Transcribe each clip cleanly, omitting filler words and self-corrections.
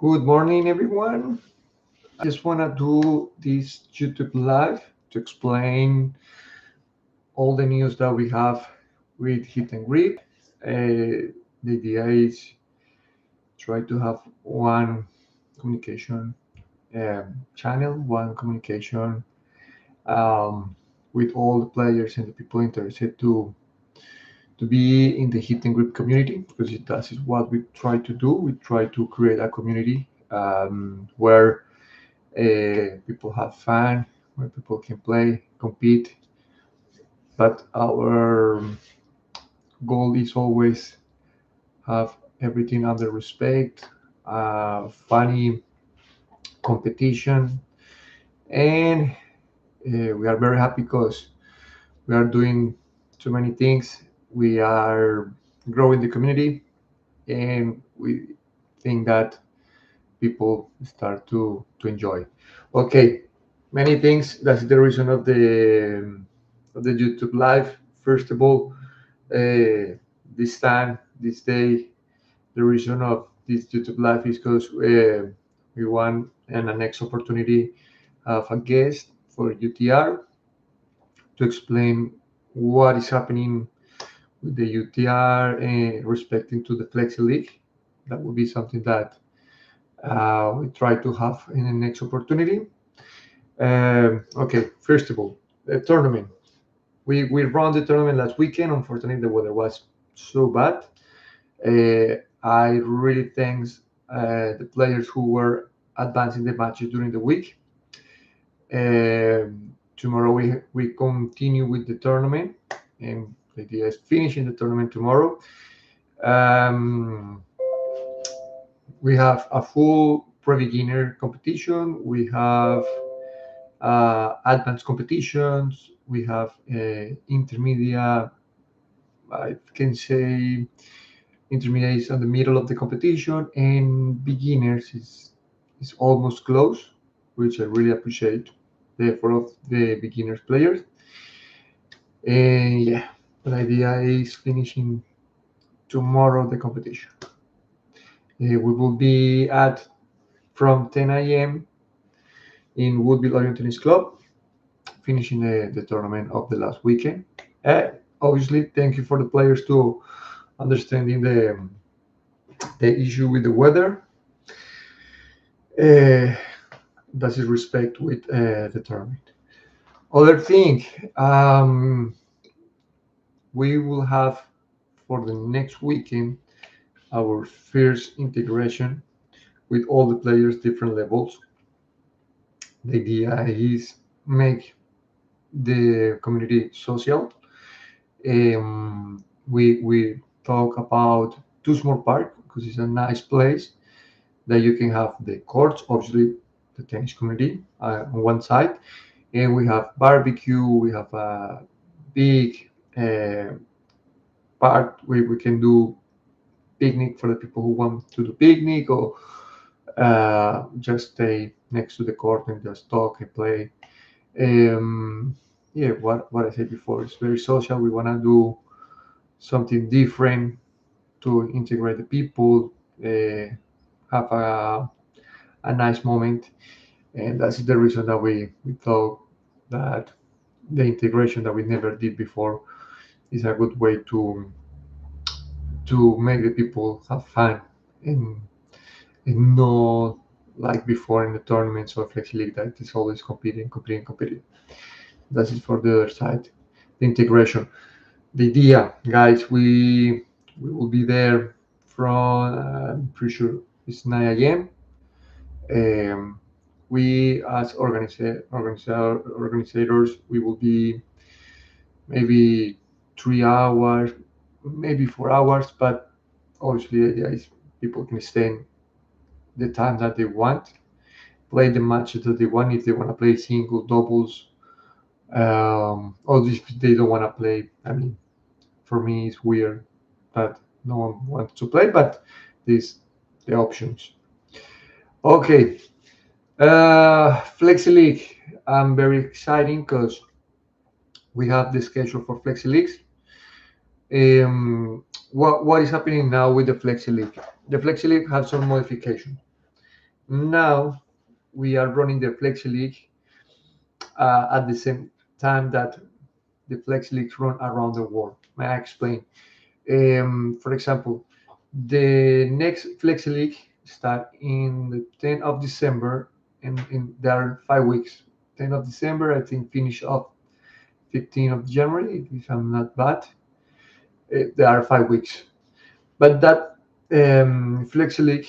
Good morning, everyone. I just want to do this YouTube live to explain all the news that we have with Hit and Grip. The idea is try to have one communication channel, one communication um, with all the players and the people interested to be in the Hit and Grip community, because that is what we try to do. We try to create a community where people have fun, where people can play, compete. But our goal is always have everything under respect, funny competition, and we are very happy because we are doing too many things. We are growing the community, and we think that people start to enjoy. Okay, many things. That's the reason of the YouTube live. First of all, this time, this day, the reason of this YouTube live is because we want and a next opportunity of a guest for UTR to explain what is happening with the UTR and respecting to the FlexiLeague. That would be something that we try to have in the next opportunity. Okay, first of all, the tournament. We ran the tournament last weekend. Unfortunately, the weather was so bad. I really thanks the players who were advancing the matches during the week. Tomorrow we continue with the tournament, and the idea is finishing the tournament tomorrow. Um, we have a full pre-beginner competition. We have advanced competitions. We have intermediate. I can say intermediate is on the middle of the competition, and beginners is almost close, which I really appreciate the effort of the beginners players. And yeah, the idea is finishing tomorrow the competition. We will be at from 10 a.m. in Woodville Orion Tennis Club, finishing the tournament of the last weekend. Obviously, thank you for the players to understanding the issue with the weather. Uh, that is respect with the tournament. Other thing, we will have for the next weekend our first integration with all the players, different levels. The idea is make the community social. We talk about Tusmore Park because it's a nice place that you can have the courts, obviously the tennis community on one side, and we have barbecue. We have a big park where we can do picnic for the people who want to do picnic or just stay next to the court and just talk and play. Um, yeah, what I said before, it's very social. We want to do something different to integrate the people, have a nice moment, and that's the reason that we thought that the integration that we never did before is a good way to make the people have fun and not like before in the tournaments or Flexi League that is always competing. That is for the other side, the integration. The idea, guys, we will be there from I'm pretty sure it's 9 a.m. We as organizers, we will be maybe 3 hours, maybe 4 hours, but obviously the idea is people can stay the time that they want, play the matches that they want. If they want to play single, doubles, or if they don't want to play, I mean, for me it's weird that no one wants to play, but these the options. Okay, Flexi League. I'm very exciting because we have the schedule for Flexi Leagues. What is happening now with the Flexi League? The Flexi League has some modification. Now we are running the FlexiLeague at the same time that the FlexiLeagues run around the world. May I explain? For example, the next FlexiLeague start in the 10th of December, and there are 5 weeks. 10th of December, I think, finish off 15th of January, if I'm not bad. There are 5 weeks. But that FlexiLeague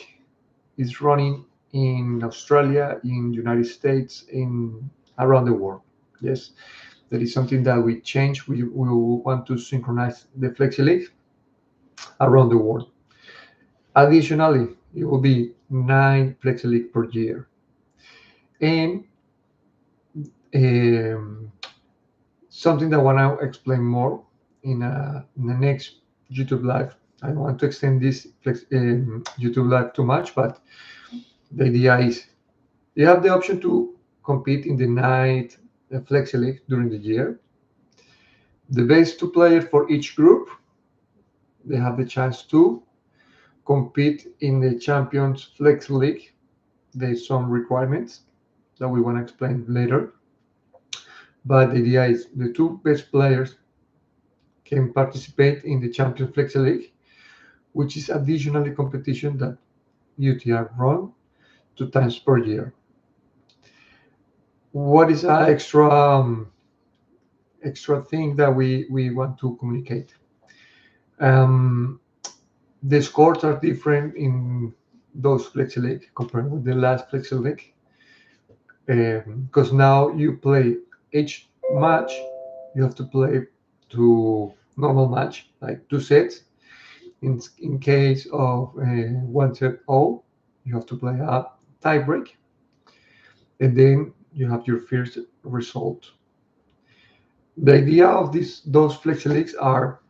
is running in Australia, in United States, in around the world. Yes, that is something that we change. We want to synchronize the FlexiLeague around the world. Additionally, it will be 9 FlexiLeague per year. And um, something that I want to explain more in the next YouTube live. I don't want to extend this YouTube live too much, but the idea is you have the option to compete in the night FlexiLeague during the year. The best two players for each group, they have the chance to compete in the Champions FlexiLeague. There's some requirements that we want to explain later. But the idea is the two best players can participate in the Champions FlexiLeague, which is additionally competition that UTR run 2 times per year. What is an extra thing that we want to communicate? Um, the scores are different in those FlexiLeague compared with the last FlexiLeague, because now you play each match, you have to play to normal match, like 2 sets. In case of 1 set all, you have to play a tie break, and then you have your first result. The idea of those FlexiLeagues are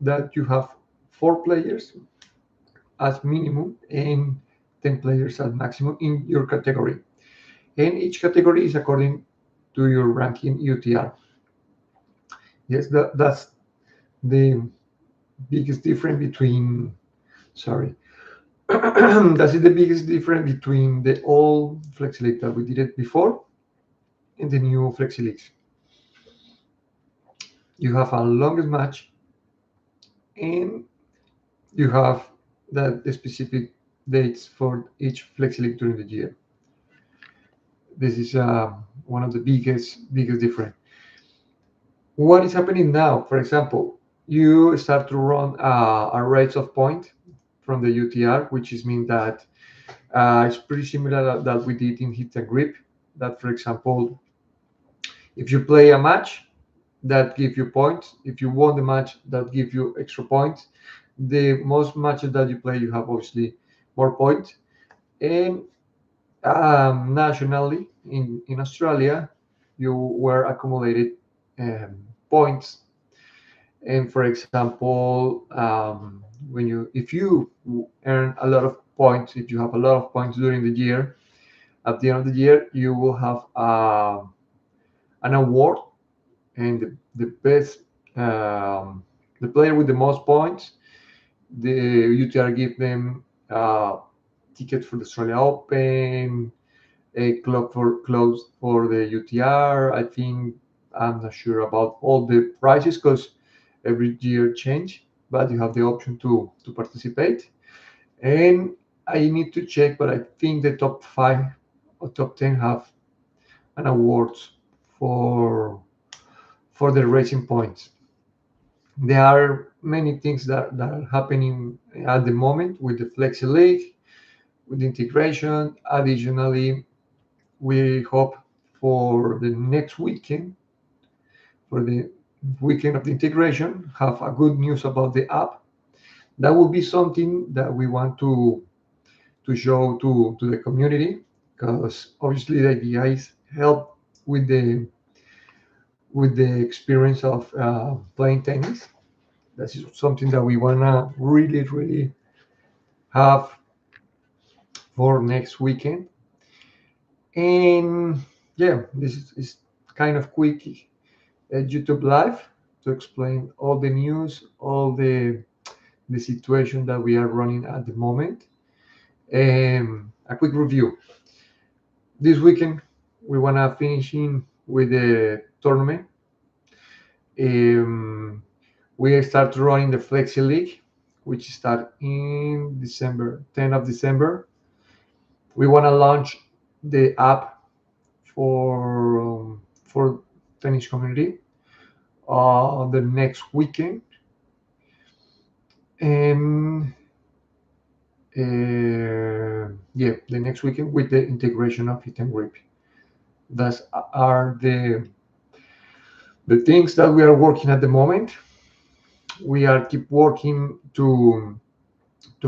that you have 4 players as minimum and 10 players as maximum in your category. And each category is according to your ranking UTR. Yes, that's the biggest difference between, sorry, that is the biggest difference between the old FlexiLeague that we did it before and the new FlexiLeagues. You have a longest match, and you have the specific dates for each FlexiLeague during the year. This is one of the biggest difference. What is happening now? For example, you start to run a rates of point from the UTR, which is mean that it's pretty similar that we did in hit and grip. That, for example, if you play a match, that give you points. If you won the match, that give you extra points. The most matches that you play, you have obviously more points. And nationally, in Australia, you were accumulated points. And for example, if you earn a lot of points, if you have a lot of points during the year, at the end of the year, you will have an award, and the best, the player with the most points, the UTR give them tickets for the Australia Open, a club for clothes for the UTR. I think I'm not sure about all the prices because every year change, but you have the option to participate. And I need to check, but I think the top 5 or top 10 have an awards for the racing points. There are many things that are happening at the moment with the FlexiLeague, with integration. Additionally, we hope for the next weekend, for the weekend of the integration, have a good news about the app. That will be something that we want to show to the community, because obviously the idea is help with the experience of playing tennis. That is something that we wanna really have for next weekend. And yeah, this is kind of quick YouTube live to explain all the news, all the situation that we are running at the moment. a quick review. This weekend, we want to finish in with the tournament. We start running the FlexiLeague, which start in December, 10th of December. We want to launch the app for tennis community the next weekend, and the next weekend with the integration of Hit and Grip. Those are the things that we are working at the moment. We are keep working to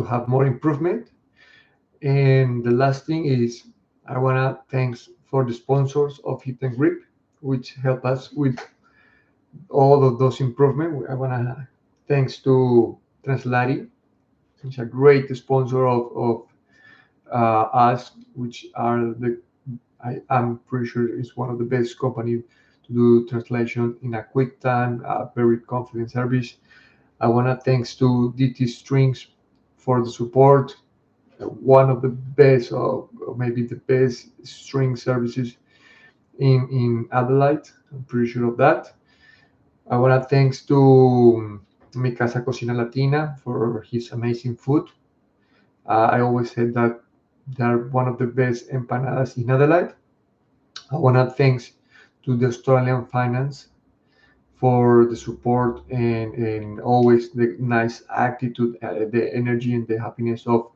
have more improvement. And the last thing is I wanna thanks for the sponsors of Hit and Grip, which help us with all of those improvements. I wanna thanks to Translati, which are a great sponsor of us, which are I'm pretty sure is one of the best company to do translation in a quick time, a very confident service. I want to thanks to DT Strings for the support, one of the best, or maybe the best string services in Adelaide. I'm pretty sure of that. I want to thanks to Mi Casa Cocina Latina for his amazing food. I always said that they're one of the best empanadas in Adelaide. I want to thanks to the Australian Finance for the support and always the nice attitude, the energy and the happiness of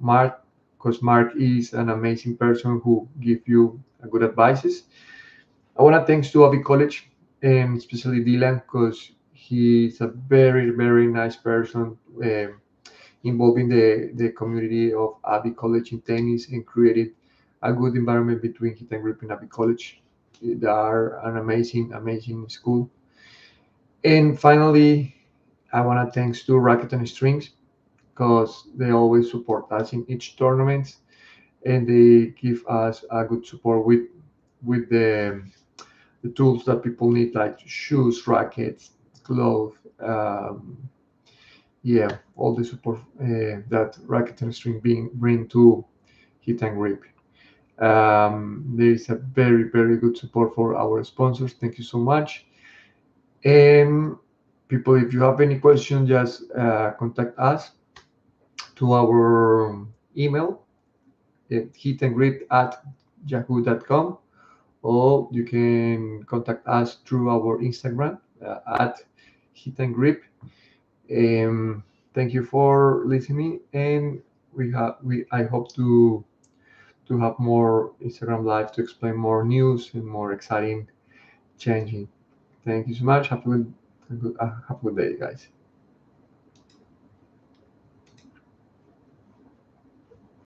Mark, because Mark is an amazing person who give you good advices. I want to thanks to Abbey College and especially Dylan because he's a very very nice person involved in the community of Abbey College in tennis and created a good environment between Hit and Grip and Abbey College. They are an amazing school. And finally, I want to thanks to Racket and Strings because they always support us in each tournament and they give us a good support with the tools that people need like shoes, rackets, gloves, all the support that Racket and String bring to Hit and Grip. There is a very good support for our sponsors. Thank you so much. And people, if you have any questions, just contact us to our email at hitandgrip@yahoo.com, or you can contact us through our Instagram at hitandgrip. Thank you for listening, and I hope to have more Instagram live to explain more news and more exciting changing. Thank you so much. Have a good day, guys.